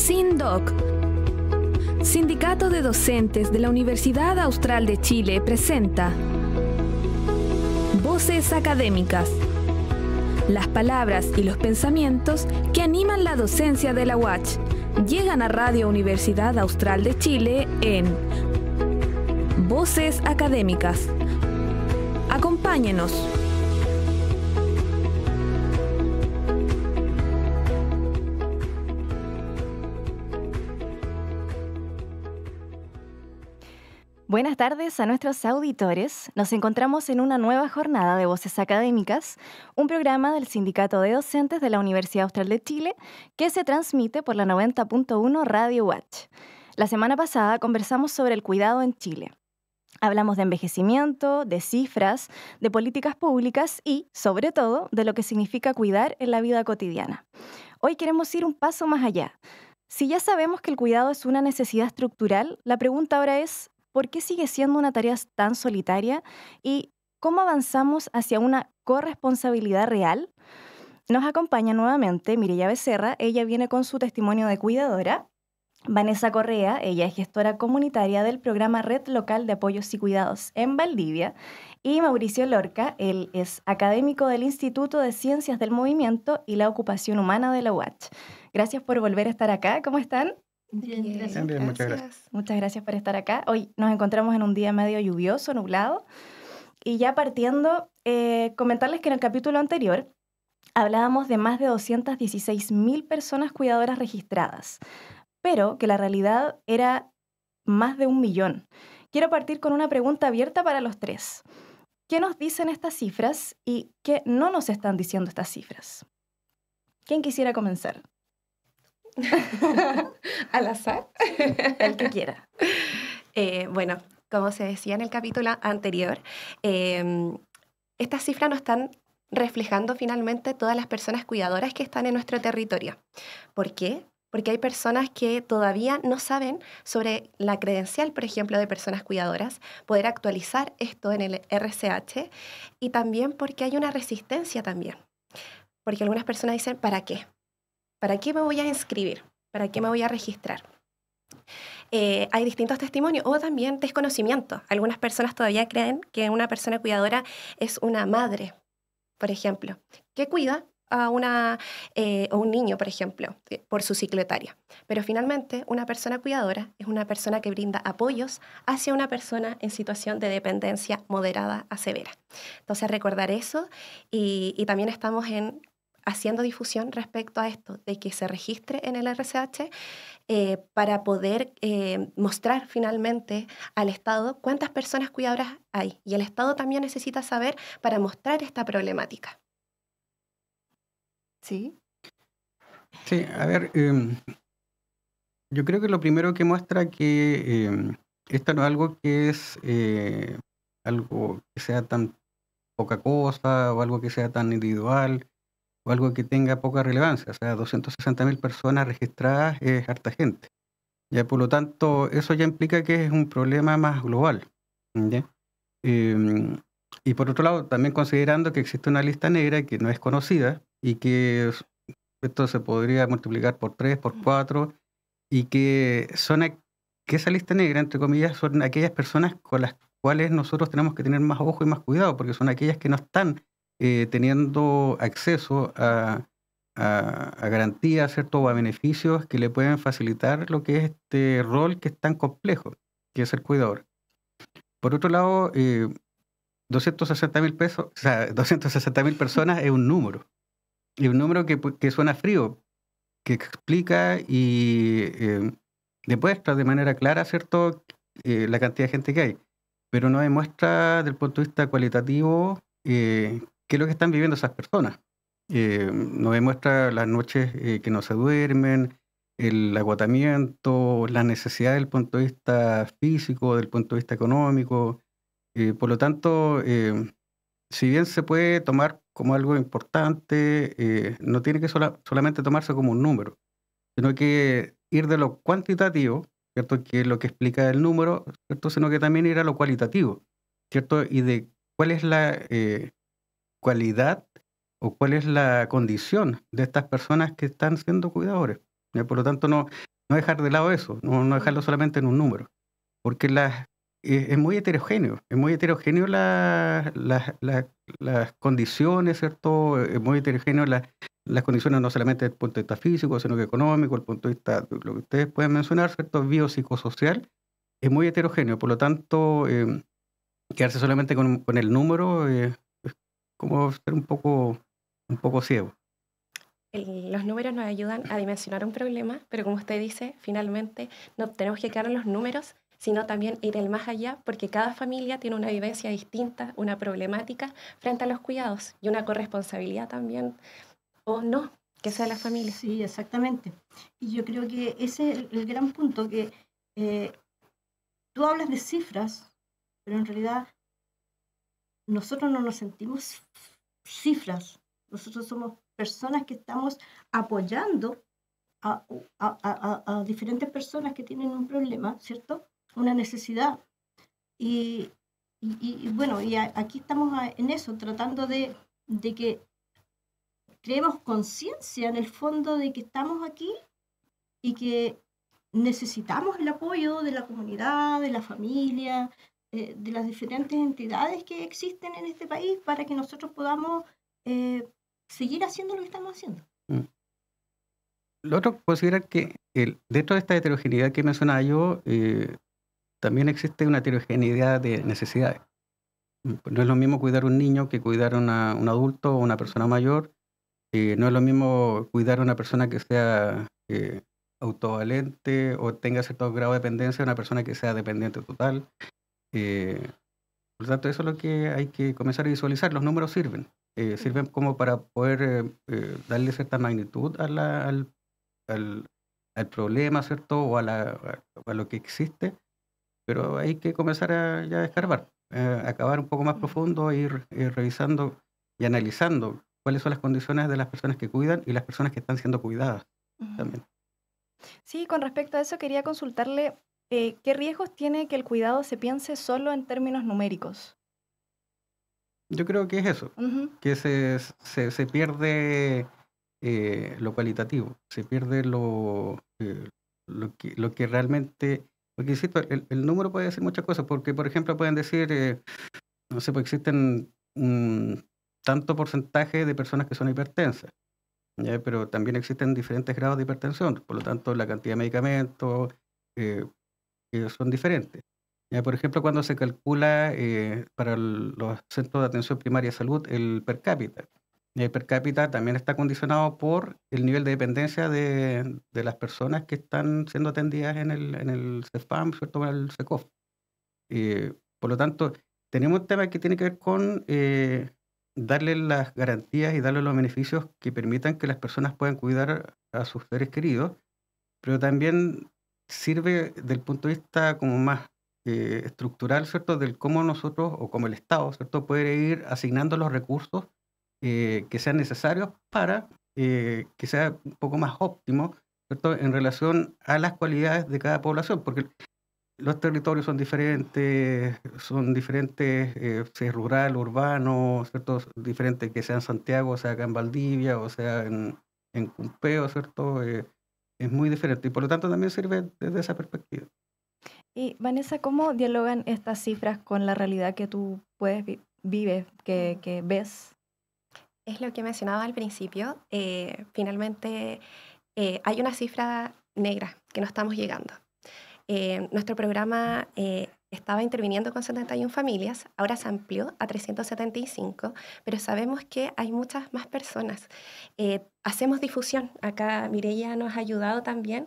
SINDOC, Sindicato de Docentes de la Universidad Austral de Chile, presenta Voces Académicas. Las palabras y los pensamientos que animan la docencia de la UACH llegan a Radio Universidad Austral de Chile en Voces Académicas. Acompáñenos. Buenas tardes a nuestros auditores. Nos encontramos en una nueva jornada de Voces Académicas, un programa del Sindicato de Docentes de la Universidad Austral de Chile que se transmite por la 90.1 Radio UACH. La semana pasada conversamos sobre el cuidado en Chile. Hablamos de envejecimiento, de cifras, de políticas públicas y, sobre todo, de lo que significa cuidar en la vida cotidiana. Hoy queremos ir un paso más allá. Si ya sabemos que el cuidado es una necesidad estructural, la pregunta ahora es: ¿por qué sigue siendo una tarea tan solitaria? ¿Y cómo avanzamos hacia una corresponsabilidad real? Nos acompaña nuevamente Mireya Becerra. Ella viene con su testimonio de cuidadora. Vanessa Correa, ella es gestora comunitaria del programa Red Local de Apoyos y Cuidados en Valdivia. Y Mauricio Lorca, él es académico del Instituto de Ciencias del Movimiento y la Ocupación Humana de la UACH. Gracias por volver a estar acá. ¿Cómo están? Bien, Muchas gracias. Muchas gracias por estar acá. Hoy nos encontramos en un día medio lluvioso, nublado. Y ya partiendo, comentarles que en el capítulo anterior hablábamos de más de 216.000 personas cuidadoras registradas, pero que la realidad era más de 1 millón. Quiero partir con una pregunta abierta para los tres. ¿Qué nos dicen estas cifras y qué no nos están diciendo estas cifras? ¿Quién quisiera comenzar? ¿Al azar? El que quiera. Bueno, como se decía en el capítulo anterior, estas cifras nos están reflejando finalmente todas las personas cuidadoras que están en nuestro territorio. ¿Por qué? Porque hay personas que todavía no saben sobre la credencial, por ejemplo, de personas cuidadoras, poder actualizar esto en el RCH, y también porque hay una resistencia también. Porque algunas personas dicen: ¿para qué? ¿Para qué me voy a inscribir? ¿Para qué me voy a registrar? Hay distintos testimonios o también desconocimiento. Algunas personas todavía creen que una persona cuidadora es una madre, por ejemplo, que cuida a un niño, por ejemplo, por su ciclo etario. Pero finalmente, una persona cuidadora es una persona que brinda apoyos hacia una persona en situación de dependencia moderada a severa. Entonces, recordar eso, y también estamos haciendo difusión respecto a esto, de que se registre en el RCH para poder mostrar finalmente al Estado cuántas personas cuidadoras hay. Y el Estado también necesita saber para mostrar esta problemática. ¿Sí? Sí, a ver, yo creo que lo primero que muestra que esto no es algo que es algo que sea tan poca cosa, o algo que sea tan individual, o algo que tenga poca relevancia. O sea, 260.000 personas registradas es harta gente. Ya, por lo tanto, eso ya implica que es un problema más global. ¿Ya? Y por otro lado, también considerando que existe una lista negra que no es conocida y que esto se podría multiplicar por 3, por 4, y que esa lista negra, entre comillas, son aquellas personas con las cuales nosotros tenemos que tener más ojo y más cuidado, porque son aquellas que no están teniendo acceso a garantías, ¿cierto?, o a beneficios que le pueden facilitar lo que es este rol que es tan complejo, que es el cuidador. Por otro lado, 260.000 pesos, o sea, 260.000 personas es un número. Y un número que suena frío, que explica y demuestra de manera clara, ¿cierto?, la cantidad de gente que hay. Pero no demuestra desde el punto de vista cualitativo qué es lo que están viviendo esas personas. No demuestra las noches que no se duermen, el agotamiento, la necesidad del punto de vista físico, del punto de vista económico. Por lo tanto, si bien se puede tomar como algo importante, no tiene que solamente tomarse como un número, sino que ir de lo cuantitativo, ¿cierto?, que es lo que explica el número, ¿cierto?, sino que también ir a lo cualitativo, ¿cierto?, y de cuál es la cualidad o cuál es la condición de estas personas que están siendo cuidadores. Por lo tanto, no no dejar de lado eso, no dejarlo solamente en un número, porque es muy heterogéneo, las condiciones, ¿cierto? Es muy heterogéneo las condiciones no solamente desde el punto de vista físico, sino que económico, el punto de vista, lo que ustedes pueden mencionar, ¿cierto? Biopsicosocial, es muy heterogéneo, por lo tanto, quedarse solamente con el número es como ser un poco ciego. Los números nos ayudan a dimensionar un problema, pero como usted dice, finalmente no tenemos que quedar en los números, sino también ir el más allá, porque cada familia tiene una vivencia distinta, una problemática frente a los cuidados y una corresponsabilidad también, o no, que sea la familia. Sí, exactamente. Y yo creo que ese es el gran punto, que tú hablas de cifras, pero en realidad nosotros no nos sentimos cifras. Nosotros somos personas que estamos apoyando a diferentes personas que tienen un problema, ¿cierto? Una necesidad. Y bueno, aquí estamos en eso, tratando de que creemos conciencia en el fondo de que estamos aquí y que necesitamos el apoyo de la comunidad, de la familia, de las diferentes entidades que existen en este país para que nosotros podamos seguir haciendo lo que estamos haciendo. Lo otro, considerar que dentro de esta heterogeneidad que mencionaba yo, también existe una heterogeneidad de necesidades. No es lo mismo cuidar a un niño que cuidar a un adulto o una persona mayor. No es lo mismo cuidar a una persona que sea autovalente o tenga cierto grado de dependencia a una persona que sea dependiente total. Por lo tanto, eso es lo que hay que comenzar a visualizar. Los números sirven como para poder darle cierta magnitud al problema, ¿cierto? O a lo que existe, pero hay que comenzar a ya escarbar, acabar un poco más profundo, ir revisando y analizando cuáles son las condiciones de las personas que cuidan y las personas que están siendo cuidadas también. Sí, con respecto a eso quería consultarle qué riesgos tiene que el cuidado se piense solo en términos numéricos. Yo creo que es eso, que se pierde lo cualitativo, se pierde lo que realmente, porque insisto, el número puede decir muchas cosas, porque por ejemplo pueden decir, no sé, pues existen un tanto porcentaje de personas que son hipertensas, ¿ya? Pero también existen diferentes grados de hipertensión, por lo tanto la cantidad de medicamentos son diferentes. ¿Ya? Por ejemplo, cuando se calcula para los centros de atención primaria de salud el per cápita. El per cápita también está condicionado por el nivel de dependencia de las personas que están siendo atendidas en el CEFAM, ¿cierto? En el SECOF. Por lo tanto, tenemos un tema que tiene que ver con darle las garantías y darle los beneficios que permitan que las personas puedan cuidar a sus seres queridos, pero también sirve del punto de vista como más estructural, ¿cierto? Del cómo nosotros, o como el Estado, ¿cierto? Puede ir asignando los recursos que sean necesarios para que sea un poco más óptimo, ¿cierto? En relación a las cualidades de cada población, porque los territorios son diferentes, si es rural, urbano, ¿cierto? Diferente que sea en Santiago, o sea acá en Valdivia, o sea en Cumpeo, ¿cierto? Es muy diferente y por lo tanto también sirve desde esa perspectiva. Y Vanessa, ¿cómo dialogan estas cifras con la realidad que tú vives, que ves? Es lo que mencionaba al principio. Finalmente hay una cifra negra que no estamos llegando. Nuestro programa estaba interviniendo con 71 familias, ahora se amplió a 375, pero sabemos que hay muchas más personas. Hacemos difusión. Acá Mireia nos ha ayudado también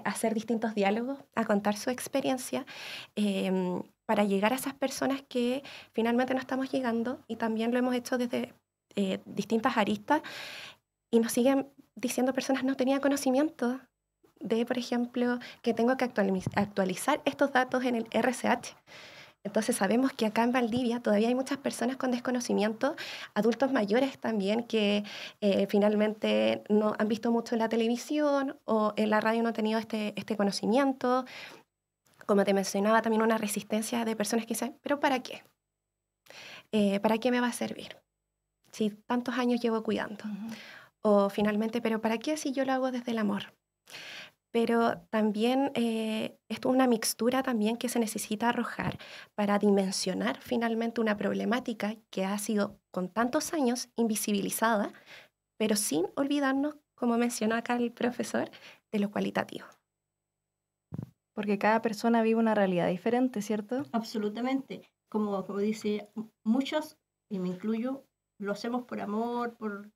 a hacer distintos diálogos, a contar su experiencia para llegar a esas personas que finalmente no estamos llegando, y también lo hemos hecho desde distintas aristas, y nos siguen diciendo personas no tenía conocimiento de, por ejemplo, que tengo que actualizar estos datos en el RCH. Entonces sabemos que acá en Valdivia todavía hay muchas personas con desconocimiento, adultos mayores también que finalmente no han visto mucho en la televisión o en la radio no han tenido este conocimiento. Como te mencionaba, también una resistencia de personas que dicen, ¿pero para qué? ¿Para qué me va a servir? Si tantos años llevo cuidando. O finalmente, ¿pero para qué si yo lo hago desde el amor? pero también esto es una mixtura también que se necesita arrojar para dimensionar finalmente una problemática que ha sido con tantos años invisibilizada, pero sin olvidarnos, como mencionó acá el profesor, de lo cualitativo. Porque cada persona vive una realidad diferente, ¿cierto? Absolutamente. Como dice, muchos, y me incluyo, lo hacemos por amor, por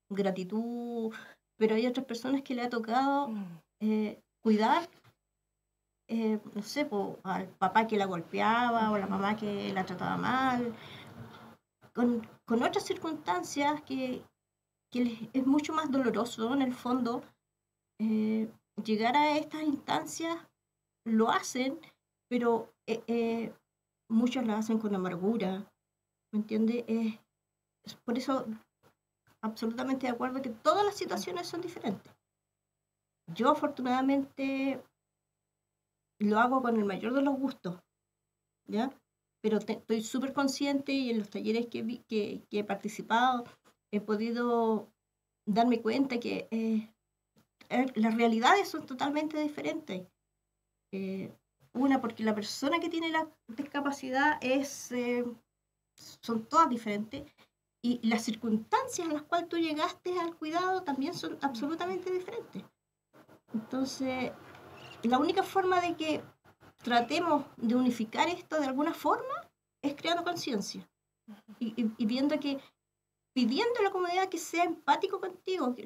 gratitud, pero hay otras personas que le ha tocado cuidar, no sé, al papá que la golpeaba o la mamá que la trataba mal, con otras circunstancias que es mucho más doloroso en el fondo. Llegar a estas instancias lo hacen, pero muchos lo hacen con amargura, ¿me entiendes? Por eso, absolutamente de acuerdo que todas las situaciones son diferentes. Yo afortunadamente lo hago con el mayor de los gustos, ¿ya? Pero estoy súper consciente y en los talleres que he participado he podido darme cuenta que las realidades son totalmente diferentes. Una, porque la persona que tiene la discapacidad son todas diferentes, y las circunstancias en las cuales tú llegaste al cuidado también son absolutamente diferentes. Entonces, la única forma de que tratemos de unificar esto de alguna forma es creando conciencia y viendo que, pidiendo a la comunidad que sea empático contigo,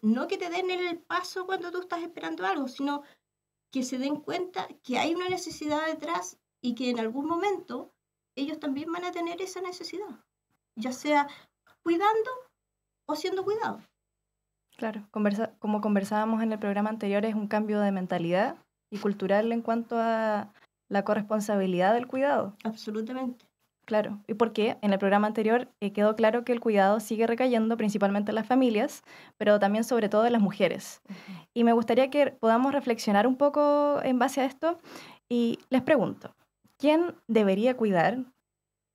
no que te den el paso cuando tú estás esperando algo, sino que se den cuenta que hay una necesidad detrás y que en algún momento ellos también van a tener esa necesidad, ya sea cuidando o siendo cuidados. Claro, como conversábamos en el programa anterior, es un cambio de mentalidad y cultural en cuanto a la corresponsabilidad del cuidado. Absolutamente. Claro, y porque en el programa anterior quedó claro que el cuidado sigue recayendo principalmente en las familias, pero también sobre todo en las mujeres. Y me gustaría que podamos reflexionar un poco en base a esto y les pregunto, ¿quién debería cuidar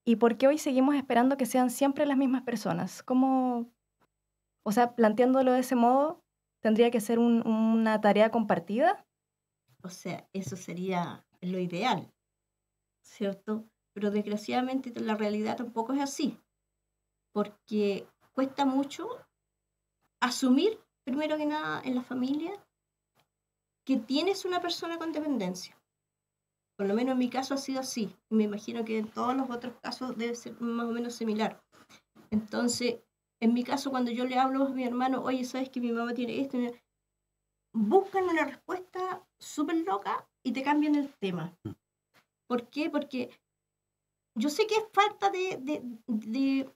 y por qué hoy seguimos esperando que sean siempre las mismas personas? ¿Cómo, o sea, planteándolo de ese modo, tendría que ser una tarea compartida? O sea, eso sería lo ideal, ¿cierto? Pero desgraciadamente la realidad tampoco es así, porque cuesta mucho asumir, primero que nada, en la familia, que tienes una persona con dependencia. Por lo menos en mi caso ha sido así. Me imagino que en todos los otros casos debe ser más o menos similar. Entonces, en mi caso, cuando yo le hablo a mi hermano, oye, ¿sabes que mi mamá tiene esto? Buscan una respuesta súper loca y te cambian el tema. ¿Por qué? Porque yo sé que es falta de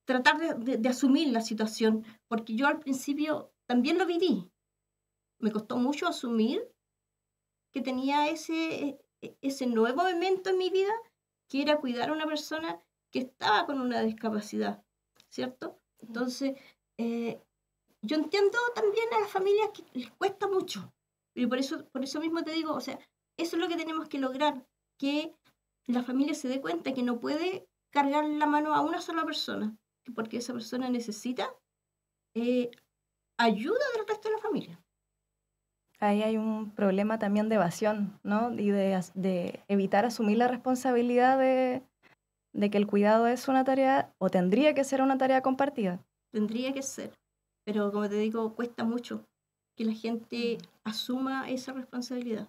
tratar de asumir la situación, porque yo al principio también lo viví. Me costó mucho asumir que tenía ese nuevo evento en mi vida, que era cuidar a una persona que estaba con una discapacidad, ¿cierto? Entonces, yo entiendo también a las familias que les cuesta mucho, y por eso mismo te digo, o sea, eso es lo que tenemos que lograr, que la familia se dé cuenta que no puede cargar la mano a una sola persona, porque esa persona necesita ayuda del resto de la familia. Ahí hay un problema también de evasión, ¿no? Y de evitar asumir la responsabilidad de que el cuidado es una tarea, o tendría que ser una tarea compartida. Tendría que ser, pero como te digo, cuesta mucho que la gente asuma esa responsabilidad.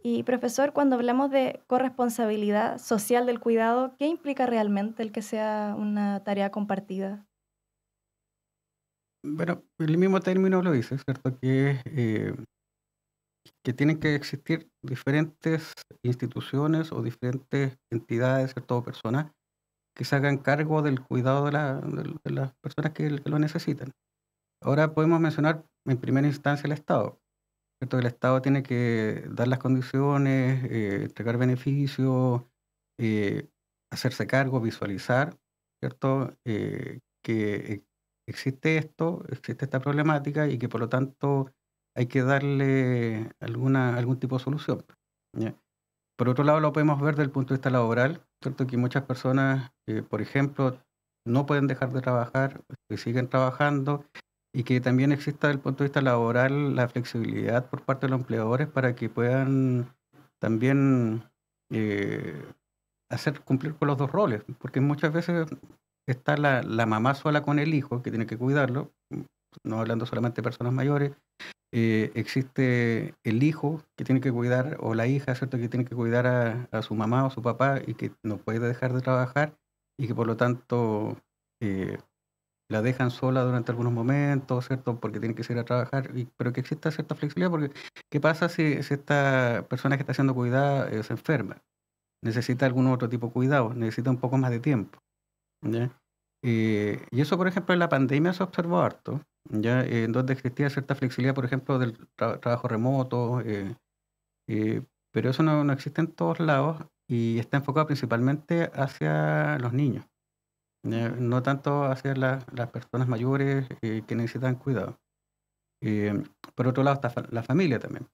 Y profesor, cuando hablamos de corresponsabilidad social del cuidado, ¿qué implica realmente el que sea una tarea compartida? Bueno, el mismo término lo dice, ¿cierto? Que tienen que existir diferentes instituciones o diferentes entidades, ¿cierto? O personas que se hagan cargo del cuidado de las personas que lo necesitan. Ahora podemos mencionar en primera instancia el Estado, ¿cierto? El Estado tiene que dar las condiciones, entregar beneficios, hacerse cargo, visualizar, ¿cierto? Que existe esta problemática y que por lo tanto hay que darle algún tipo de solución, ¿ya? Por otro lado, lo podemos ver desde el punto de vista laboral, ¿cierto? Que muchas personas, por ejemplo, no pueden dejar de trabajar, siguen trabajando y que también exista desde el punto de vista laboral la flexibilidad por parte de los empleadores para que puedan también hacer cumplir con los dos roles, porque muchas veces está la mamá sola con el hijo, que tiene que cuidarlo, no hablando solamente de personas mayores, existe el hijo que tiene que cuidar, o la hija, ¿cierto?, que tiene que cuidar a su mamá o su papá y que no puede dejar de trabajar y que por lo tanto la dejan sola durante algunos momentos, ¿cierto?, porque tienen que ir a trabajar, pero que exista cierta flexibilidad, porque ¿qué pasa si esta persona que está siendo cuidada se enferma? Necesita algún otro tipo de cuidado, necesita un poco más de tiempo, ¿ya? Y eso, por ejemplo, en la pandemia se observó harto, ¿ya? En donde existía cierta flexibilidad, por ejemplo, del trabajo remoto, pero eso no existe en todos lados y está enfocado principalmente hacia los niños, ¿ya? No tanto hacia las personas mayores que necesitan cuidado. Por otro lado está la familia también,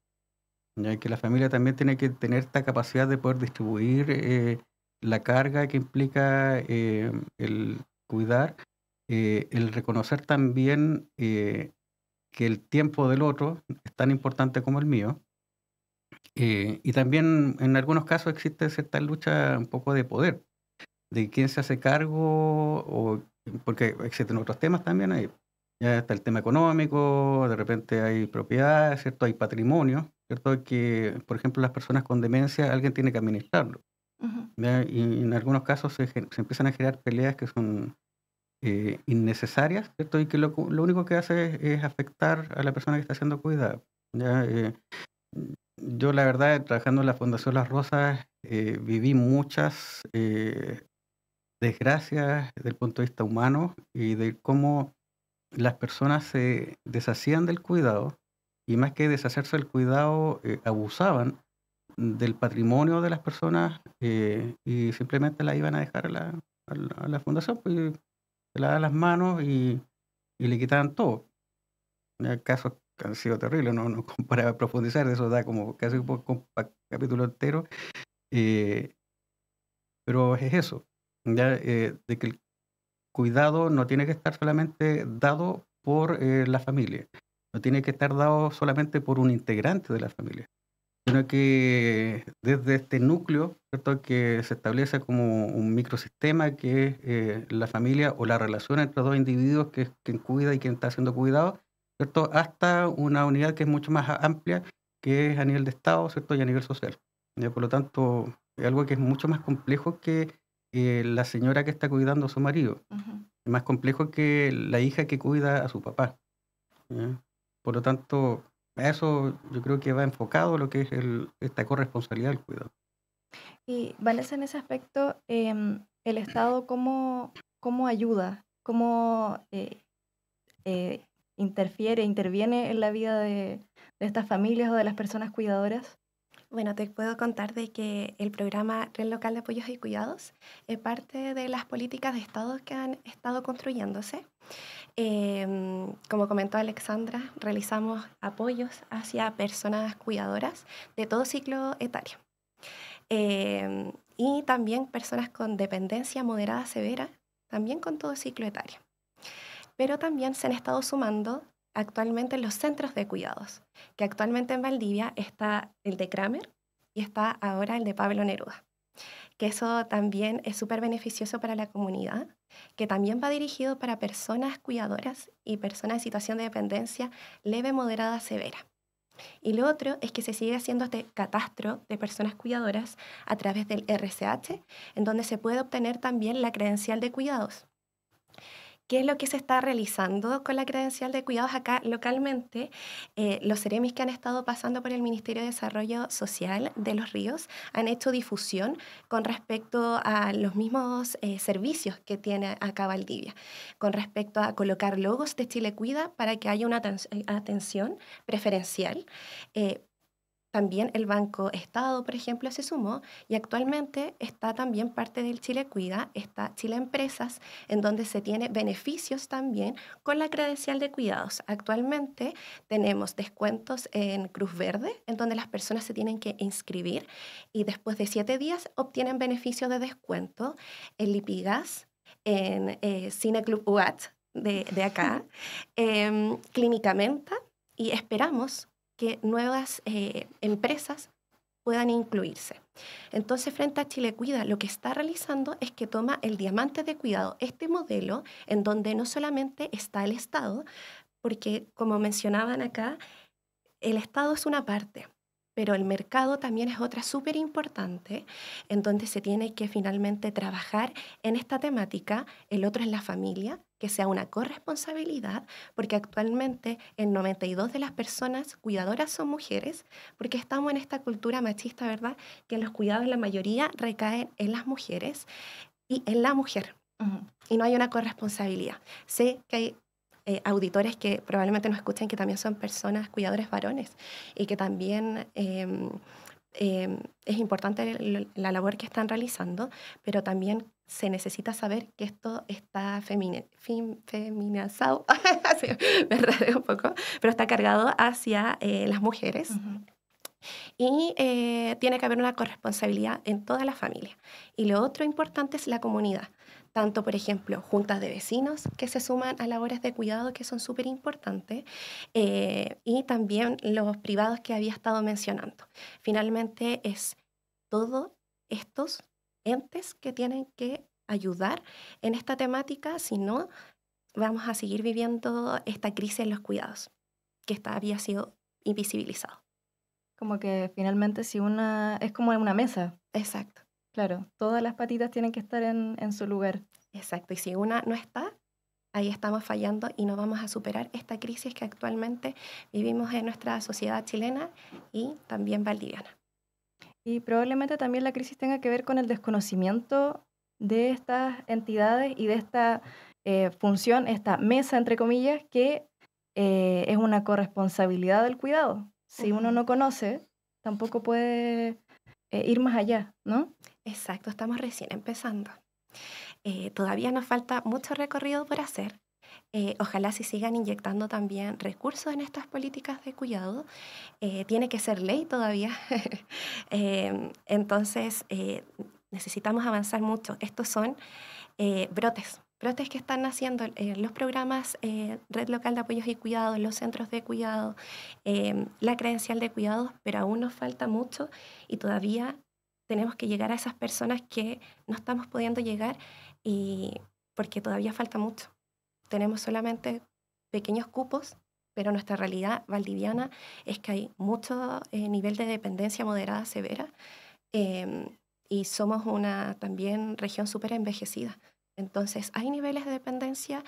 ya que la familia también tiene que tener esta capacidad de poder distribuir la carga que implica el cuidar, el reconocer también que el tiempo del otro es tan importante como el mío, y también en algunos casos existe cierta lucha un poco de poder, de quién se hace cargo, porque existen otros temas también ahí. Ya está el tema económico, de repente hay propiedades, ¿cierto? Hay patrimonio, ¿cierto? Que, por ejemplo, las personas con demencia, alguien tiene que administrarlo, ¿ya? Y en algunos casos se empiezan a generar peleas que son innecesarias, ¿cierto? Y que lo único que hace es afectar a la persona que está siendo cuidada, ¿ya? Yo, la verdad, trabajando en la Fundación Las Rosas, viví muchas desgracias desde el punto de vista humano y de cómo las personas se deshacían del cuidado y más que deshacerse del cuidado, abusaban del patrimonio de las personas y simplemente la iban a dejar a la fundación, pues, se la daban las manos y le quitaban todo. Casos que han sido terribles, no para profundizar, eso da como casi un capítulo entero, pero es eso, ya, de que el cuidado no tiene que estar solamente dado por la familia, no tiene que estar dado solamente por un integrante de la familia, sino que desde este núcleo, ¿cierto?, que se establece como un microsistema que es la familia o la relación entre dos individuos, que es quien cuida y quien está siendo cuidado, ¿cierto?, hasta una unidad que es mucho más amplia, que es a nivel de Estado, ¿cierto?, y a nivel social. Por lo tanto, es algo que es mucho más complejo que la señora que está cuidando a su marido, es más complejo que la hija que cuida a su papá, ¿ya? Por lo tanto, a eso yo creo que va enfocado lo que es esta corresponsabilidad del cuidado. Y Vanessa, en ese aspecto, el Estado, ¿cómo ayuda? ¿Cómo interviene en la vida de estas familias o de las personas cuidadoras? Bueno, te puedo contar de que el programa Red Local de Apoyos y Cuidados es parte de las políticas de Estado que han estado construyéndose. Como comentó Alexandra, realizamos apoyos hacia personas cuidadoras de todo ciclo etario. Y también personas con dependencia moderada severa, también con todo ciclo etario. Pero también se han estado sumando actualmente los centros de cuidados, que actualmente en Valdivia está el de Kramer y está ahora el de Pablo Neruda, que eso también es súper beneficioso para la comunidad, que también va dirigido para personas cuidadoras y personas en situación de dependencia leve, moderada, severa. Y lo otro es que se sigue haciendo este catastro de personas cuidadoras a través del RCH, en donde se puede obtener también la credencial de cuidados. ¿Qué es lo que se está realizando con la credencial de cuidados acá localmente? Los Ceremis que han estado pasando por el Ministerio de Desarrollo Social de Los Ríos han hecho difusión con respecto a los mismos servicios que tiene acá Valdivia, con respecto a colocar logos de Chile Cuida para que haya una atención preferencial. También el Banco Estado, por ejemplo, se sumó y actualmente está también parte del Chile Cuida, está Chile Empresas, en donde se tiene beneficios también con la credencial de cuidados. Actualmente tenemos descuentos en Cruz Verde, en donde las personas se tienen que inscribir y después de 7 días obtienen beneficios de descuento en Lipigas, en Cine Club UAT, de acá, Clínicamenta, y esperamos que nuevas empresas puedan incluirse. Entonces, frente a Chile Cuida, lo que está realizando es que toma el diamante de cuidado, este modelo en donde no solamente está el Estado, porque como mencionaban acá, el Estado es una parte, pero el mercado también es otra súper importante, en donde se tiene que finalmente trabajar en esta temática. El otro es la familia, que sea una corresponsabilidad, porque actualmente el 92% de las personas cuidadoras son mujeres, porque estamos en esta cultura machista, ¿verdad? Que los cuidados la mayoría recaen en las mujeres y en la mujer, y no hay una corresponsabilidad. Sé que hay auditores que probablemente nos escuchen que también son personas cuidadores varones y que también es importante la labor que están realizando, pero también se necesita saber que esto está feminizado, sí, me enredé un poco, pero está cargado hacia las mujeres. Y tiene que haber una corresponsabilidad en toda la familia. Y lo otro importante es la comunidad. Tanto, por ejemplo, juntas de vecinos que se suman a labores de cuidado que son súper importantes, y también los privados que había estado mencionando. Finalmente es todos estos entes que tienen que ayudar en esta temática, si no, vamos a seguir viviendo esta crisis en los cuidados, que había sido invisibilizado. Como que finalmente si una... es como en una mesa. Exacto. Claro, todas las patitas tienen que estar en su lugar. Exacto, y si una no está, ahí estamos fallando y no vamos a superar esta crisis que actualmente vivimos en nuestra sociedad chilena y también valdiviana. Y probablemente también la crisis tenga que ver con el desconocimiento de estas entidades y de esta función, esta mesa, entre comillas, que es una corresponsabilidad del cuidado. Si uno no conoce, tampoco puede ir más allá, ¿no? Exacto, estamos recién empezando. Todavía nos falta mucho recorrido por hacer. Ojalá se sigan inyectando también recursos en estas políticas de cuidado. Tiene que ser ley todavía. Entonces, necesitamos avanzar mucho. Estos son brotes que están naciendo los programas Red Local de Apoyos y Cuidados, los centros de cuidado, la credencial de cuidados, pero aún nos falta mucho y todavía tenemos que llegar a esas personas que no estamos pudiendo llegar, y porque todavía falta mucho. Tenemos solamente pequeños cupos, pero nuestra realidad valdiviana es que hay mucho nivel de dependencia moderada severa, y somos una también región súper envejecida. Entonces hay niveles de dependencia,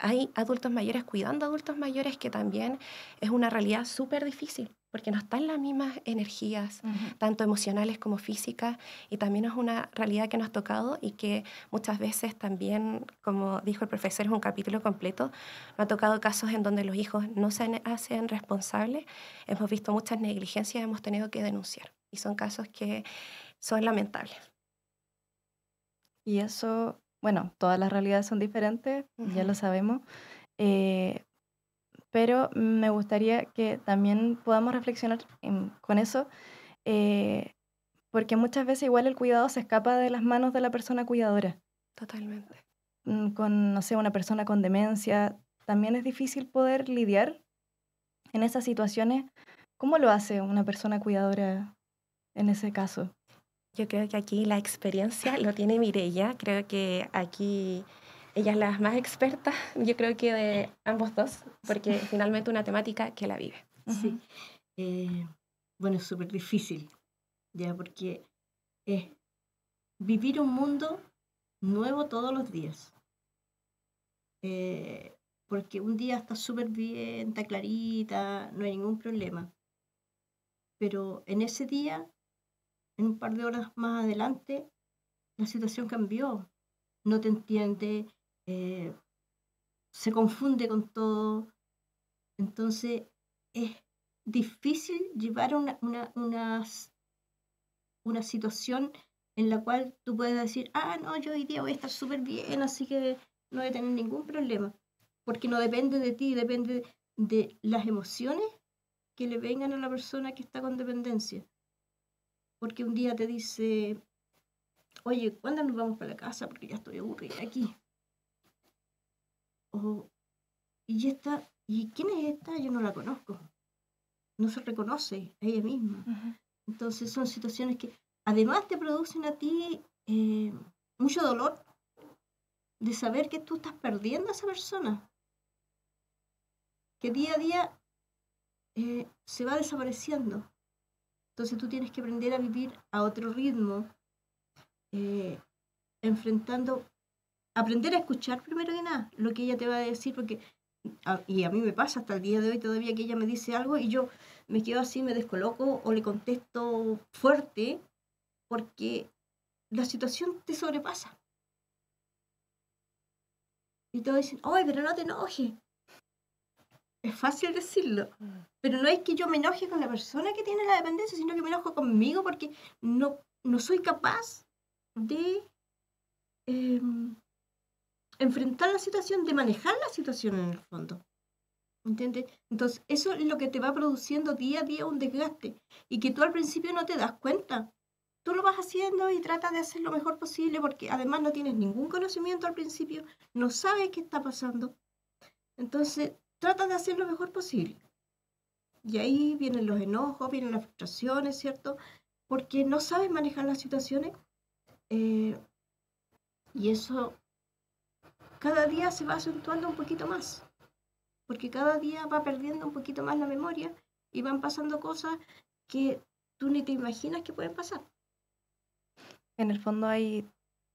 hay adultos mayores cuidando a adultos mayores, que también es una realidad súper difícil, porque no están las mismas energías, tanto emocionales como físicas, y también es una realidad que nos ha tocado y que muchas veces también, como dijo el profesor, es un capítulo completo, nos ha tocado casos en donde los hijos no se hacen responsables, hemos visto muchas negligencias, hemos tenido que denunciar, y son casos que son lamentables. Y eso, bueno, todas las realidades son diferentes, ya lo sabemos, pero me gustaría que también podamos reflexionar con eso, porque muchas veces igual el cuidado se escapa de las manos de la persona cuidadora. Totalmente. Con, no sé, una persona con demencia, también es difícil poder lidiar en esas situaciones. ¿Cómo lo hace una persona cuidadora en ese caso? Yo creo que aquí la experiencia lo tiene Mireia. Creo que aquí ella es la más experta, yo creo que de ambos dos, porque finalmente una temática que la vive. Sí. Bueno, es súper difícil, ya, porque es vivir un mundo nuevo todos los días. Porque un día está súper bien, está clarita, no hay ningún problema. Pero en ese día, en un par de horas más adelante, la situación cambió. No te entiende, se confunde con todo. Entonces, es difícil llevar una situación en la cual tú puedes decir, no, yo hoy día voy a estar súper bien, así que no voy a tener ningún problema. Porque no depende de ti, depende de las emociones que le vengan a la persona que está con dependencia. Porque un día te dice, oye, ¿cuándo nos vamos para la casa? Porque ya estoy aburrida aquí. ¿Y quién es esta? Yo no la conozco. No se reconoce a ella misma. Ujú. Entonces son situaciones que además te producen a ti mucho dolor de saber que tú estás perdiendo a esa persona, que día a día se va desapareciendo. Entonces tú tienes que aprender a vivir a otro ritmo, aprender a escuchar primero que nada lo que ella te va a decir, porque y a mí me pasa hasta el día de hoy todavía que ella me dice algo y yo me quedo así, me descoloco o le contesto fuerte porque la situación te sobrepasa. Y todos dicen, ¡ay, pero no te enojes! Es fácil decirlo, pero no es que yo me enoje con la persona que tiene la dependencia, sino que me enojo conmigo porque no soy capaz de enfrentar la situación, de manejar la situación en el fondo. ¿Entiendes? Entonces, eso es lo que te va produciendo día a día un desgaste y que tú al principio no te das cuenta. Tú lo vas haciendo y tratas de hacer lo mejor posible porque además no tienes ningún conocimiento al principio, no sabes qué está pasando. Entonces, tratas de hacer lo mejor posible. Y ahí vienen los enojos, vienen las frustraciones, ¿cierto? Porque no sabes manejar las situaciones y eso cada día se va acentuando un poquito más. Porque cada día va perdiendo un poquito más la memoria y van pasando cosas que tú ni te imaginas que pueden pasar. En el fondo hay,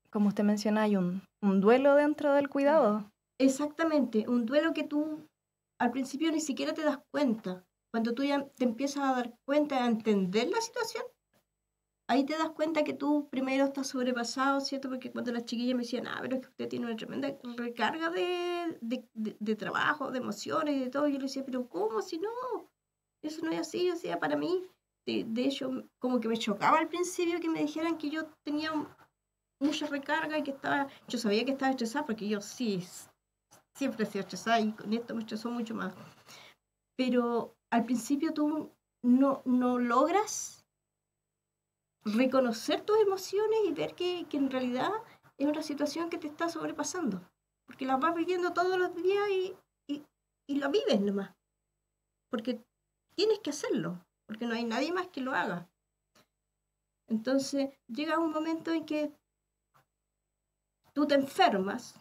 como usted menciona, hay un duelo dentro del cuidado. Exactamente, un duelo que tú al principio ni siquiera te das cuenta. Cuando tú ya te empiezas a dar cuenta, a entender la situación, ahí te das cuenta que tú primero estás sobrepasado, ¿cierto? Porque cuando las chiquillas me decían, pero es que usted tiene una tremenda recarga de trabajo, de emociones y de todo, yo le decía, pero ¿cómo? Si no, eso no es así. Yo decía, para mí, de hecho, como que me chocaba al principio que me dijeran que yo tenía mucha recarga y que yo sabía que estaba estresada, porque yo sí, siempre he sido estresada y con esto me estresó mucho más. Pero al principio tú no logras reconocer tus emociones y ver que en realidad es una situación que te está sobrepasando, porque la vas viviendo todos los días y la vives nomás, porque tienes que hacerlo, porque no hay nadie más que lo haga. Entonces llega un momento en que tú te enfermas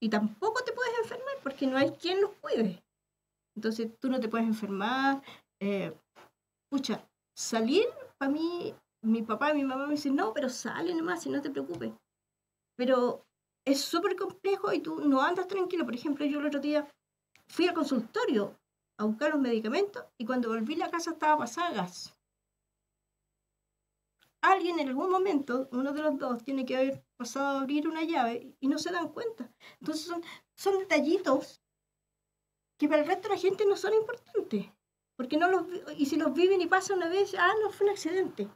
y tampoco te puedes enfermar porque no hay quien los cuide. Entonces tú no te puedes enfermar. Salir, para mí, mi papá y mi mamá me dicen, no, pero sale nomás y no te preocupes. Pero es súper complejo y tú no andas tranquilo. Por ejemplo, yo el otro día fui al consultorio a buscar los medicamentos y cuando volví la casa estaba pasada gas. Alguien en algún momento, uno de los dos, tiene que haber pasado a abrir una llave y no se dan cuenta. Entonces son detallitos que para el resto de la gente no son importantes. Porque y si los viven y pasa una vez, no fue un accidente.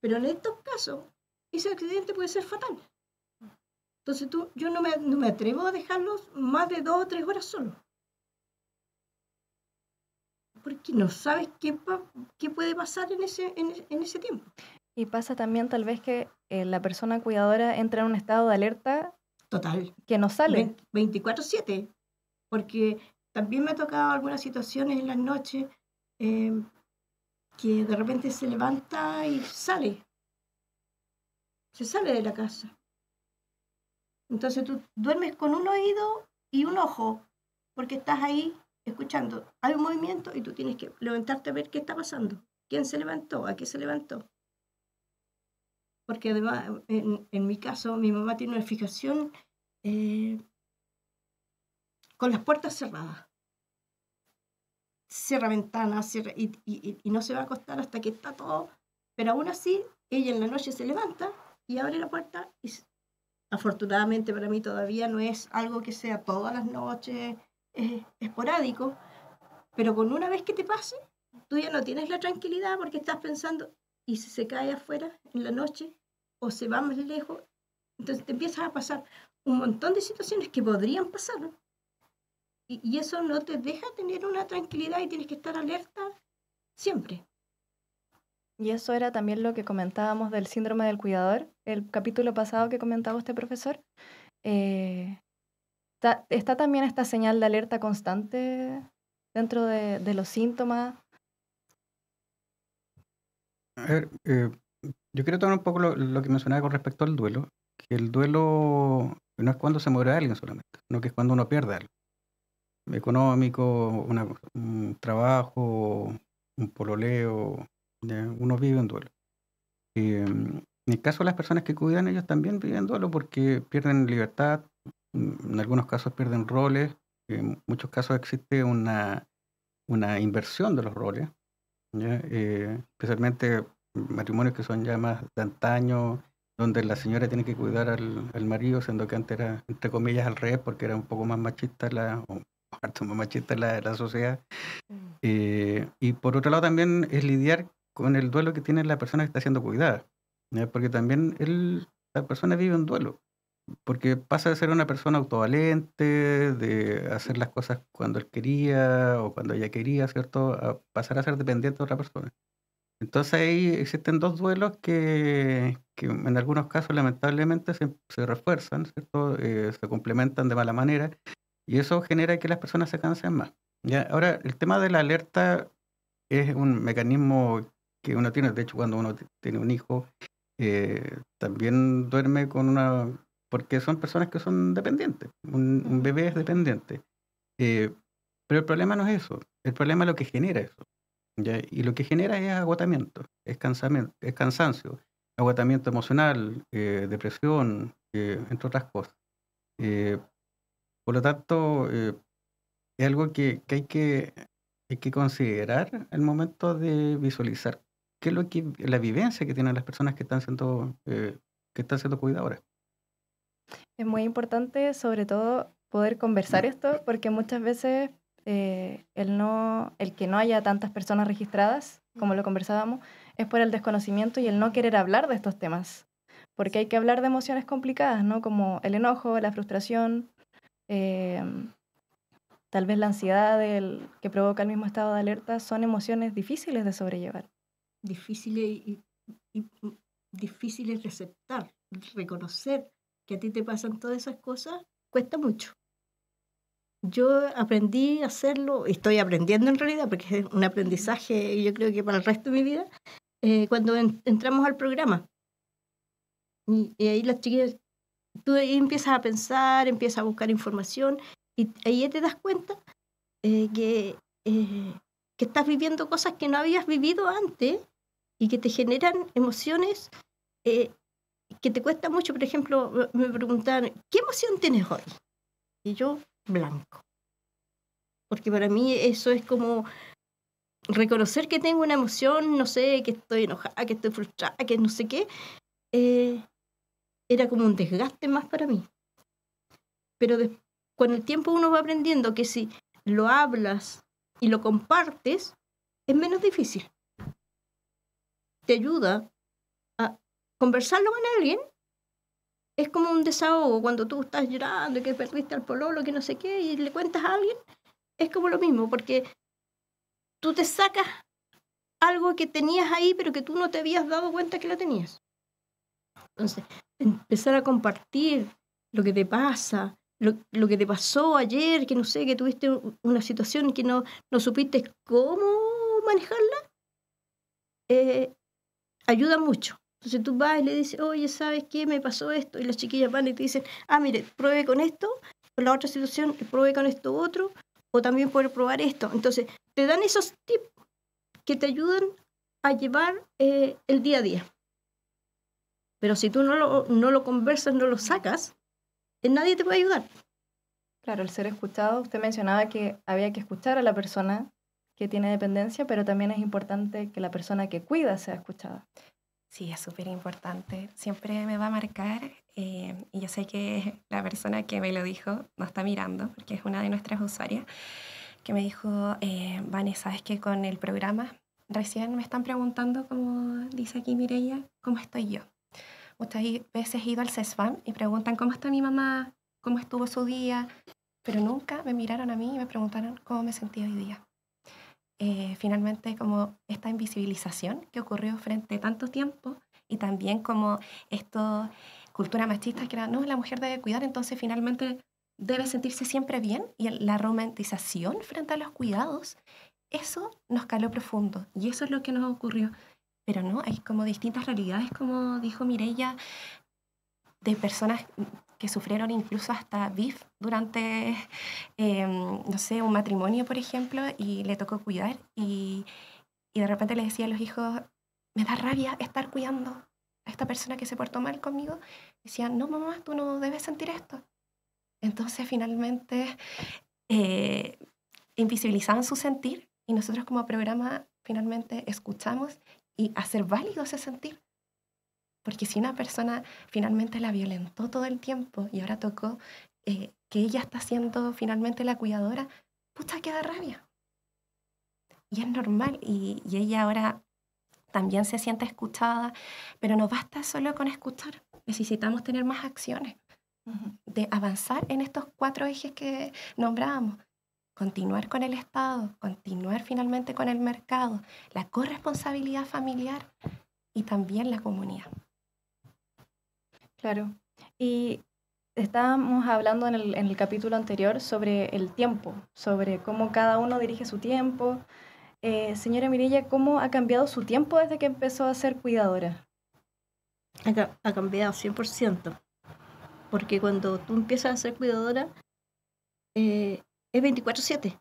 Pero en estos casos, ese accidente puede ser fatal. Entonces yo no me atrevo a dejarlos más de 2 o 3 horas solos. Porque no sabes qué puede pasar en ese tiempo. Y pasa también tal vez que la persona cuidadora entra en un estado de alerta total, que no sale. 24/7. Porque también me ha tocado algunas situaciones en las noches que de repente se levanta y sale. Se sale de la casa. Entonces tú duermes con un oído y un ojo, porque estás ahí escuchando. Hay un movimiento y tú tienes que levantarte a ver qué está pasando. ¿Quién se levantó? ¿A qué se levantó? Porque además, en mi caso, mi mamá tiene una fijación con las puertas cerradas. Cierra ventanas y no se va a acostar hasta que está todo. Pero aún así, ella en la noche se levanta y abre la puerta y afortunadamente para mí todavía no es algo que sea todas las noches esporádico, pero con una vez que te pase, tú ya no tienes la tranquilidad porque estás pensando, ¿y si se cae afuera en la noche o se va más lejos? Entonces te empiezas a pasar un montón de situaciones que podrían pasar, ¿no? Y eso no te deja tener una tranquilidad y tienes que estar alerta siempre. Y eso era también lo que comentábamos del síndrome del cuidador, el capítulo pasado que comentaba este profesor. ¿Está también esta señal de alerta constante dentro de los síntomas? A ver, yo quiero tomar un poco lo que mencionaba con respecto al duelo, que el duelo no es cuando se muere alguien solamente, sino que es cuando uno pierde algo económico, un trabajo, un pololeo, ¿ya? Uno vive en duelo. En el caso de las personas que cuidan, ellos también viven duelo porque pierden libertad, en algunos casos pierden roles, en muchos casos existe una inversión de los roles, ¿ya? Especialmente matrimonios que son ya más de antaño, donde la señora tiene que cuidar al marido, siendo que antes era, entre comillas, al revés, porque era un poco más machista o harto más machista la sociedad. Y por otro lado también es lidiar con el duelo que tiene la persona que está siendo cuidada, ¿ya? Porque también la persona vive un duelo, porque pasa de ser una persona autovalente, de hacer las cosas cuando él quería o cuando ella quería, ¿cierto? A pasar a ser dependiente de otra persona. Entonces ahí existen dos duelos que en algunos casos lamentablemente se refuerzan, ¿cierto? Se complementan de mala manera y eso genera que las personas se cansen más, ¿ya? Ahora, el tema de la alerta es un mecanismo que uno tiene, de hecho cuando uno tiene un hijo, también duerme porque son personas que son dependientes, un bebé es dependiente. Pero el problema no es eso, el problema es lo que genera eso, ¿ya? Y lo que genera es agotamiento, es cansancio, agotamiento emocional, depresión, entre otras cosas. Por lo tanto, es algo que hay que considerar al momento de visualizar qué es la vivencia que tienen las personas que están siendo cuidadoras. Es muy importante, sobre todo, poder conversar esto, porque muchas veces el que no haya tantas personas registradas, como lo conversábamos, es por el desconocimiento y el no querer hablar de estos temas. Porque hay que hablar de emociones complicadas, ¿no? Como el enojo, la frustración, tal vez la ansiedad que provoca el mismo estado de alerta, son emociones difíciles de sobrellevar. Difíciles y difíciles de aceptar, reconocer que a ti te pasan todas esas cosas, cuesta mucho. Yo aprendí a hacerlo, estoy aprendiendo en realidad, porque es un aprendizaje, yo creo que para el resto de mi vida, cuando entramos al programa. Y ahí las chiquillas, tú ahí empiezas a pensar, empiezas a buscar información, y ahí te das cuenta que estás viviendo cosas que no habías vivido antes y que te generan emociones que te cuesta mucho. Por ejemplo, me preguntaban, ¿qué emoción tienes hoy? Y yo, blanco. Porque para mí eso es como reconocer que tengo una emoción, no sé, que estoy enojada, que estoy frustrada, que no sé qué, era como un desgaste más para mí. Pero con el tiempo uno va aprendiendo que si lo hablas y lo compartes, es menos difícil. Te ayuda a conversarlo con alguien. Es como un desahogo cuando tú estás llorando y que perdiste al pololo, que no sé qué, y le cuentas a alguien. Es como lo mismo, porque tú te sacas algo que tenías ahí, pero que tú no te habías dado cuenta que lo tenías. Entonces, empezar a compartir lo que te pasa, lo que te pasó ayer, que no sé, que tuviste una situación que no supiste cómo manejarla, ayuda mucho. Entonces tú vas y le dices, oye, ¿sabes qué? Me pasó esto. Y las chiquillas van y te dicen, mire, pruebe con esto, con la otra situación, pruebe con esto otro, o también puede probar esto. Entonces, te dan esos tips que te ayudan a llevar el día a día. Pero si tú no lo conversas, no lo sacas, nadie te puede ayudar. Claro, el ser escuchado, usted mencionaba que había que escuchar a la persona que tiene dependencia, pero también es importante que la persona que cuida sea escuchada. Sí, es súper importante. Siempre me va a marcar, y yo sé que la persona que me lo dijo no está mirando, porque es una de nuestras usuarias, que me dijo, Vane, ¿sabes que con el programa recién me están preguntando, como dice aquí Mireia, cómo estoy yo? Muchas veces he ido al CESFAM y preguntan cómo está mi mamá, cómo estuvo su día, pero nunca me miraron a mí y me preguntaron cómo me sentía hoy día. Finalmente, como esta invisibilización que ocurrió frente a tanto tiempo, y también como esto, cultura machista que era, no, la mujer debe cuidar, entonces finalmente debe sentirse siempre bien, y la romantización frente a los cuidados, eso nos caló profundo y eso es lo que nos ocurrió. Pero no, hay como distintas realidades, como dijo Mireia, de personas que sufrieron incluso hasta BIF durante, no sé, un matrimonio, por ejemplo, y le tocó cuidar y de repente le decía a los hijos, me da rabia estar cuidando a esta persona que se portó mal conmigo. Decían, no, mamá, tú no debes sentir esto. Entonces, finalmente, invisibilizaban su sentir y nosotros como programa finalmente escuchamos y hacer válido ese sentir. Porque si una persona finalmente la violentó todo el tiempo y ahora tocó que ella está siendo finalmente la cuidadora, pucha, que da rabia. Y es normal, y ella ahora también se siente escuchada, pero no basta solo con escuchar, necesitamos tener más acciones, de avanzar en estos 4 ejes que nombrábamos. Continuar con el Estado, continuar finalmente con el mercado, la corresponsabilidad familiar y también la comunidad. Claro. Y estábamos hablando en el capítulo anterior sobre el tiempo, sobre cómo cada uno dirige su tiempo. Señora Mireia, ¿cómo ha cambiado su tiempo desde que empezó a ser cuidadora? Ha cambiado 100%, porque cuando tú empiezas a ser cuidadora, es 24/7.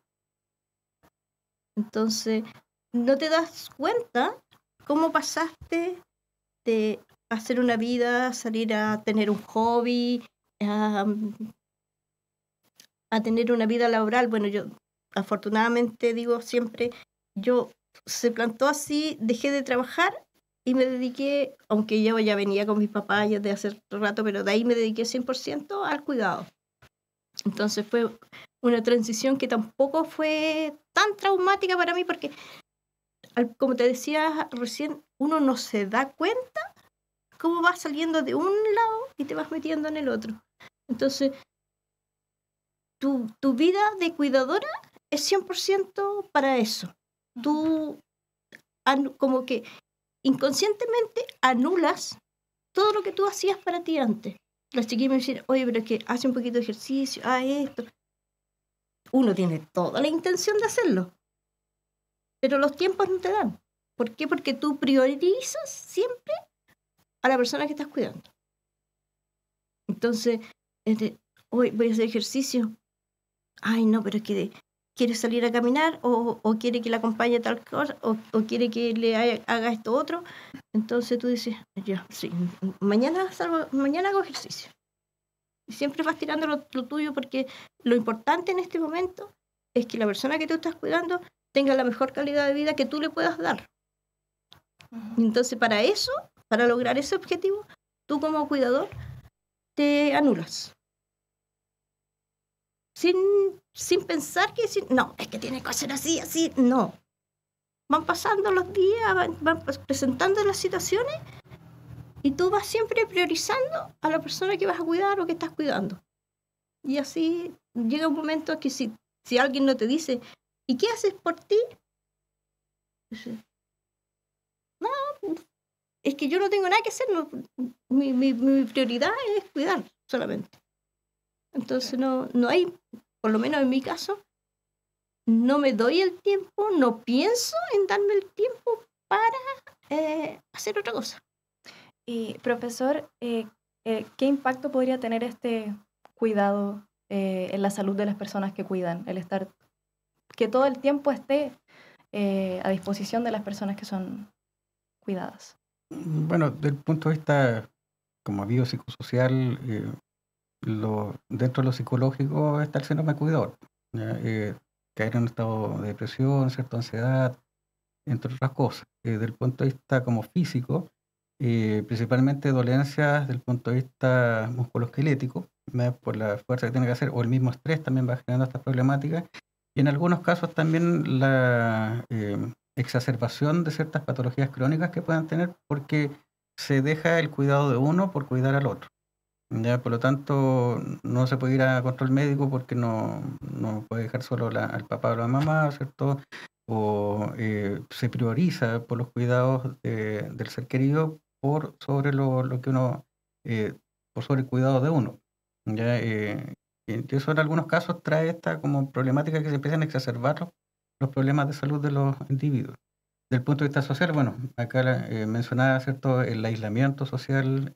Entonces, no te das cuenta cómo pasaste de hacer una vida, salir a tener un hobby, a tener una vida laboral. Bueno, yo afortunadamente digo siempre, yo se plantó así, dejé de trabajar y me dediqué, aunque yo ya venía con mis papás ya de hace rato, pero de ahí me dediqué 100% al cuidado. Entonces fue una transición que tampoco fue tan traumática para mí porque, como te decía recién, uno no se da cuenta cómo vas saliendo de un lado y te vas metiendo en el otro. Entonces, tu vida de cuidadora es 100% para eso. Tú como que inconscientemente anulas todo lo que tú hacías para ti antes. Las chiquillas me dicen, oye, pero es que hace un poquito de ejercicio, esto. Uno tiene toda la intención de hacerlo, pero los tiempos no te dan. ¿Por qué? Porque tú priorizas siempre a la persona que estás cuidando. Entonces, hoy voy a hacer ejercicio. Ay, no, pero es que quiere salir a caminar o quiere que le acompañe tal cosa o quiere que le haga esto otro. Entonces tú dices, ya, sí, mañana hago ejercicio. Y siempre vas tirando lo tuyo porque lo importante en este momento es que la persona que tú estás cuidando tenga la mejor calidad de vida que tú le puedas dar. Y entonces para eso, para lograr ese objetivo, tú como cuidador te anulas. Sin pensar que no, es que tiene que ser así, no. Van pasando los días, van presentando las situaciones y tú vas siempre priorizando a la persona que vas a cuidar o que estás cuidando. Y así llega un momento que si alguien no te dice, ¿y qué haces por ti? No, es que yo no tengo nada que hacer, no, mi prioridad es cuidar solamente. Entonces no hay, por lo menos en mi caso, no me doy el tiempo, no pienso en darme el tiempo para hacer otra cosa. Y profesor, ¿qué impacto podría tener este cuidado en la salud de las personas que cuidan? El estar, que todo el tiempo esté a disposición de las personas que son cuidadas. Bueno, desde el punto de vista como biopsicosocial, dentro de lo psicológico está el síndrome cuidador. Caer en un estado de depresión, cierta ansiedad, entre otras cosas. Desde el punto de vista como físico, principalmente dolencias desde el punto de vista musculoesquelético, por la fuerza que tiene que hacer, o el mismo estrés también va generando estas problemáticas, y en algunos casos también la exacerbación de ciertas patologías crónicas que puedan tener porque se deja el cuidado de uno por cuidar al otro. Ya, por lo tanto, no se puede ir a control médico porque no puede dejar solo al papá o la mamá, ¿cierto? O se prioriza por los cuidados del ser querido sobre lo que uno, por sobre el cuidado de uno. ¿Ya? Y eso en algunos casos trae esta como problemática que se empiezan a exacerbar los problemas de salud de los individuos. Desde el punto de vista social, bueno, acá mencionaba, ¿cierto?, el aislamiento social,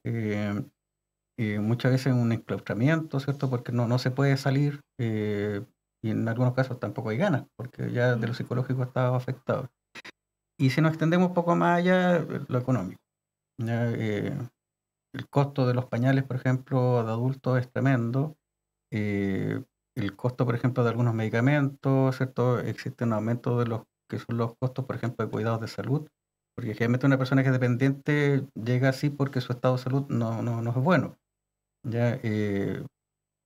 muchas veces un enclaustramiento, ¿cierto?, porque no se puede salir, y en algunos casos tampoco hay ganas, porque ya de lo psicológico está afectado. Y si nos extendemos un poco más allá, lo económico. ¿Ya? El costo de los pañales, por ejemplo, de adultos es tremendo. El costo, por ejemplo, de algunos medicamentos, ¿cierto? Existe un aumento de los que son los costos, por ejemplo, de cuidados de salud, porque generalmente una persona que es dependiente llega así porque su estado de salud no es bueno. ¿Ya?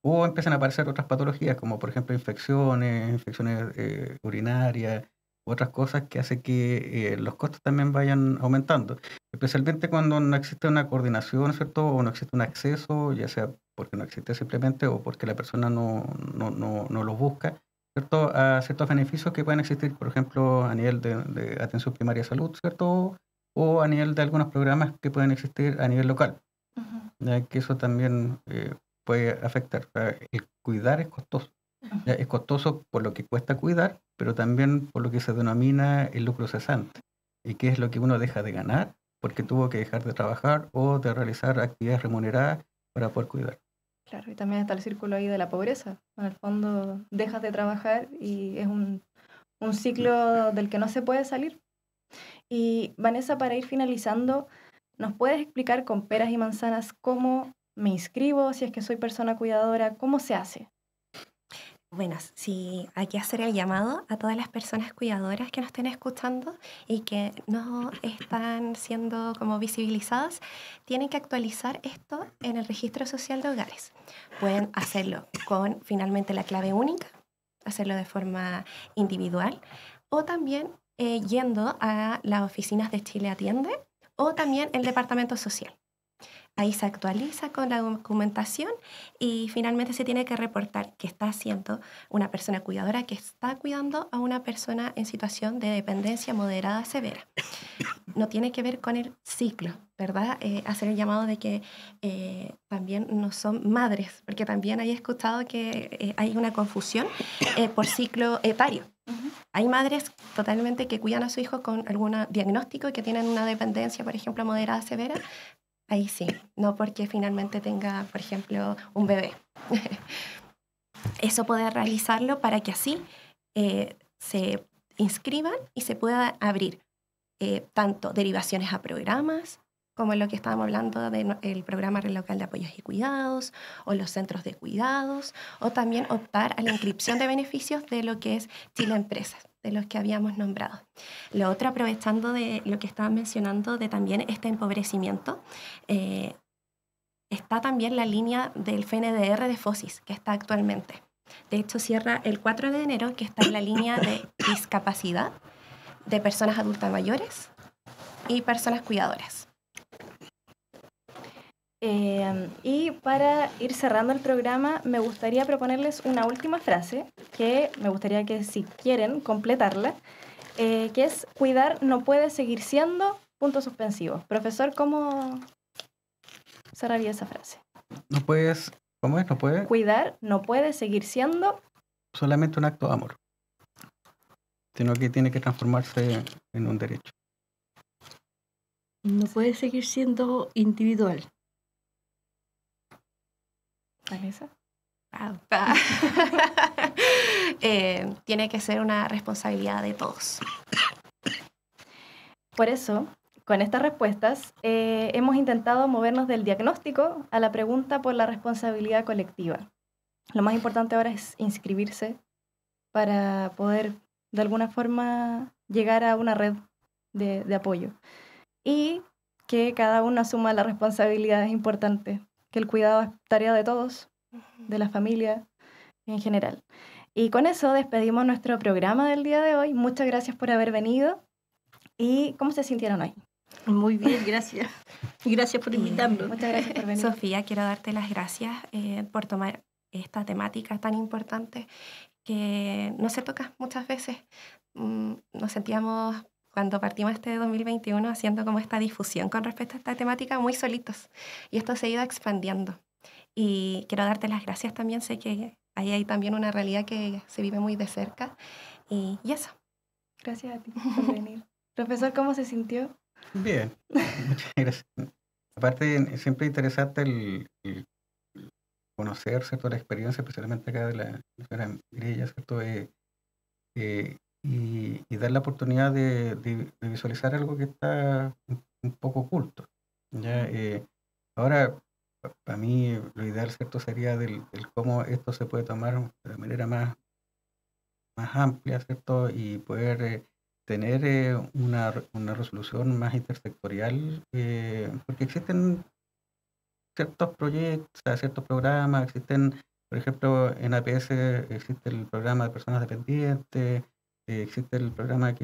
O empiezan a aparecer otras patologías, como por ejemplo infecciones urinarias, otras cosas que hacen que los costos también vayan aumentando, especialmente cuando no existe una coordinación, ¿cierto? O no existe un acceso, ya sea porque no existe simplemente o porque la persona no los busca, ¿cierto? A ciertos beneficios que pueden existir, por ejemplo, a nivel de atención primaria de salud, ¿cierto? O a nivel de algunos programas que pueden existir a nivel local, ya que eso también puede afectar. O sea, el cuidar es costoso. Ya, es costoso por lo que cuesta cuidar, pero también por lo que se denomina el lucro cesante, y que es lo que uno deja de ganar porque tuvo que dejar de trabajar o de realizar actividades remuneradas para poder cuidar. Claro, y también está el círculo ahí de la pobreza. En el fondo dejas de trabajar y es un ciclo del que no se puede salir. Y Vanessa, para ir finalizando, ¿nos puedes explicar con peras y manzanas cómo me inscribo, si es que soy persona cuidadora, cómo se hace? Bueno, sí, hay que hacer el llamado a todas las personas cuidadoras que nos estén escuchando y que no están siendo como visibilizadas. Tienen que actualizar esto en el registro social de hogares. Pueden hacerlo con finalmente la clave única, hacerlo de forma individual, o también yendo a las oficinas de Chile Atiende o también el departamento social. Ahí se actualiza con la documentación y finalmente se tiene que reportar que está siendo una persona cuidadora que está cuidando a una persona en situación de dependencia moderada severa. No tiene que ver con el ciclo, ¿verdad? Hacer el llamado de que también no son madres, porque también he escuchado que hay una confusión por ciclo etario. Hay madres totalmente que cuidan a su hijo con algún diagnóstico y que tienen una dependencia, por ejemplo, moderada severa. Ahí sí, no porque finalmente tenga, por ejemplo, un bebé. Eso poder realizarlo para que así se inscriban y se pueda abrir tanto derivaciones a programas, como lo que estábamos hablando del programa Red Local de Apoyos y Cuidados, o los centros de cuidados, o también optar a la inscripción de beneficios de lo que es Chile Empresas, de los que habíamos nombrado. Lo otro, aprovechando de lo que estaban mencionando de también este empobrecimiento, está también la línea del FNDR de FOSIS, que está actualmente. De hecho, cierra el 4 de enero, que está en la línea de discapacidad de personas adultas mayores y personas cuidadoras. Y para ir cerrando el programa, me gustaría proponerles una última frase que me gustaría que, si quieren, completarla, que es: cuidar no puede seguir siendo... Profesor, ¿cómo cerraría esa frase? No puedes, ¿cómo es? No puede. Cuidar no puede seguir siendo solamente un acto de amor, sino que tiene que transformarse en un derecho. No puede seguir siendo individual. Vanessa. Tiene que ser una responsabilidad de todos. Por eso, con estas respuestas, hemos intentado movernos del diagnóstico a la pregunta por la responsabilidad colectiva. Lo más importante ahora es inscribirse para poder, de alguna forma, llegar a una red de apoyo. Y que cada uno asuma la responsabilidad. Es importante que el cuidado es tarea de todos, de la familia en general. Y con eso despedimos nuestro programa del día de hoy. Muchas gracias por haber venido. ¿Y cómo se sintieron hoy? Muy bien, gracias. Y gracias por invitarnos. Muchas gracias por venir. Sofía, quiero darte las gracias por tomar esta temática tan importante que no se toca muchas veces. Nos sentíamos, cuando partimos este 2021, haciendo como esta difusión con respecto a esta temática, muy solitos. Y esto se ha ido expandiendo. Y quiero darte las gracias también. Sé que ahí hay también una realidad que se vive muy de cerca. Y eso. Gracias a ti por venir. Profesor, ¿cómo se sintió? Bien, muchas gracias. Aparte, siempre interesante el conocer, ¿cierto?, la experiencia, especialmente acá de la señora Mireya, ¿cierto? Y dar la oportunidad de visualizar algo que está un poco oculto. ¿Ya? Ahora, para mí, lo ideal, ¿cierto?, sería del cómo esto se puede tomar de manera más amplia, ¿cierto? Y poder tener una resolución más intersectorial, porque existen ciertos proyectos, ciertos programas, existen, por ejemplo, en APS existe el programa de personas dependientes, existe el programa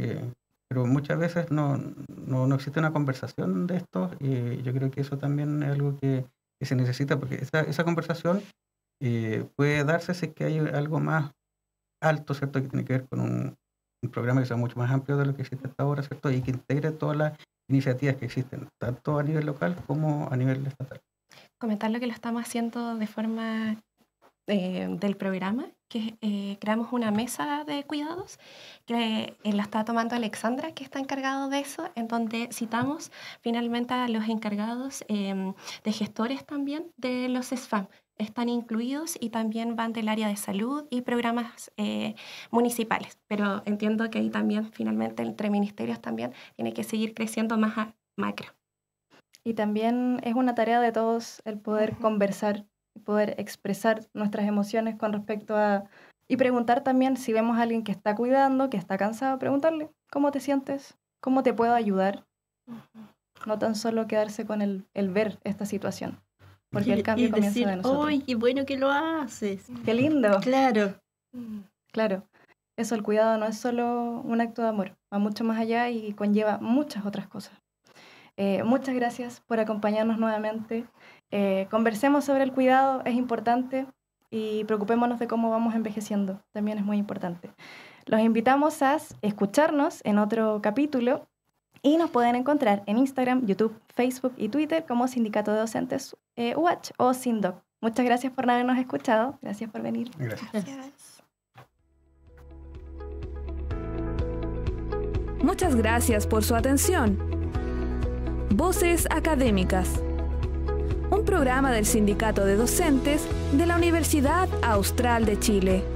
pero muchas veces no existe una conversación de esto, y yo creo que eso también es algo que se necesita, porque esa conversación puede darse si es que hay algo más alto, ¿cierto?, que tiene que ver con un programa que sea mucho más amplio de lo que existe hasta ahora, ¿cierto?, y que integre todas las iniciativas que existen, tanto a nivel local como a nivel estatal. Comentar lo que lo estamos haciendo de forma del programa, que creamos una mesa de cuidados, que la está tomando Alexandra, que está encargado de eso, en donde citamos finalmente a los encargados de gestores también de los SFAM. Están incluidos y también van del área de salud y programas municipales. Pero entiendo que ahí también finalmente entre ministerios también tiene que seguir creciendo más a macro. Y también es una tarea de todos el poder conversar, poder expresar nuestras emociones con respecto a... Y preguntar también si vemos a alguien que está cuidando, que está cansado, preguntarle, ¿cómo te sientes? ¿Cómo te puedo ayudar? No tan solo quedarse con el ver esta situación. Porque el cambio comienza decir, de nosotros. ¡ay, qué bueno que lo haces! ¡Qué lindo! Claro. Claro. Eso, el cuidado no es solo un acto de amor, va mucho más allá y conlleva muchas otras cosas. Muchas gracias por acompañarnos nuevamente. Conversemos sobre el cuidado, es importante, y preocupémonos de cómo vamos envejeciendo, también es muy importante. Los invitamos a escucharnos en otro capítulo y nos pueden encontrar en Instagram, YouTube, Facebook y Twitter como Sindicato de Docentes UH o SINDOC. Muchas gracias por habernos escuchado, gracias por venir. Gracias. Muchas gracias por su atención. Voces Académicas, un programa del Sindicato de Docentes de la Universidad Austral de Chile.